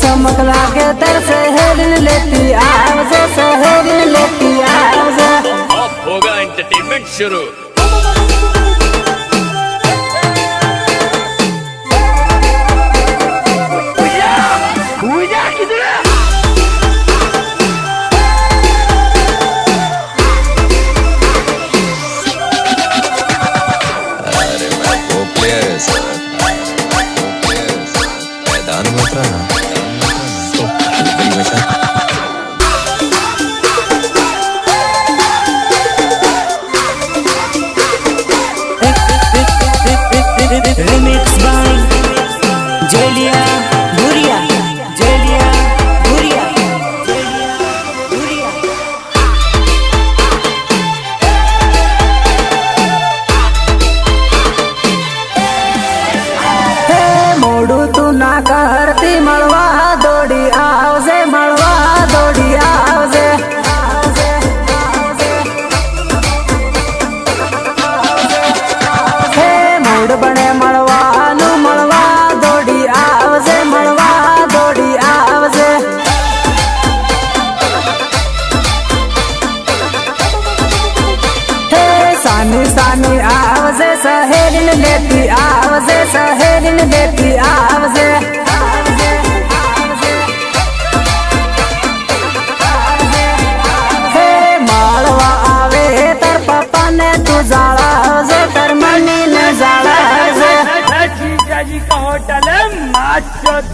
चमक लागे तर सहेलिन लेती आवजे सहेलिन लेती आवजे। अब होगा एंटरटेनमेंट शुरू। अरे मैं वो प्लेयर है सर, मैदान में उतरा ना तो हल्की मचा। Remix by Jeliya Bhuriya, Jeliya Bhuriya, Jeliya Bhuriya. हे मोड़ू तू ना करती मलवा दौड़ी आवजे, मलवा दौड़ी आवजे। हे मोड़ बने मलवा नु मलवा दौड़ी आवजे, मलवा दौड़ी आवजे। हे सानी सानी आवजे सहेलिन लेती आवजे, सहेलिन लेती आवजे। हे मालवा आवे तर पापा ने तू जाला जे तर मनी ने जाला जे। जीजा जी का होटल है, माच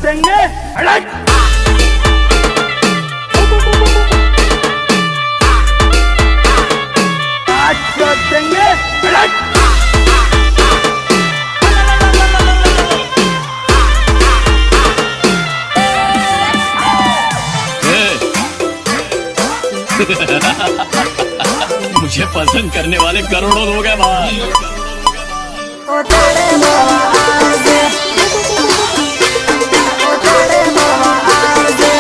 देंगे। देंगे मुझे पसंद करने वाले करोड़ों लोग हैं भाई। ओ तेरे मलवा आवजे, ओ तेरे मलवा आवजे।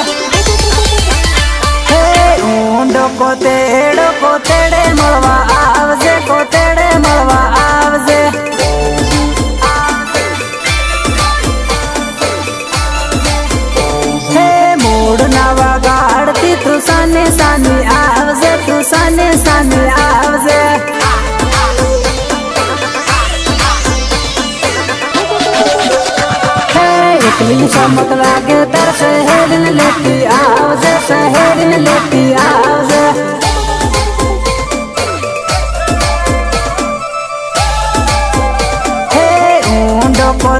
हे ऊंडो को तेड़े मलवा आवजे, को तेड़े मलवा आवजे। हे मोड़ नवा गाड़ती तू सानी सानी आवजे, तू सानी सानी आवजे। एकली चमक लागे तर सहेलिन लेती आवजे, सहेलिन लेती आवजे। हे ऊंडो को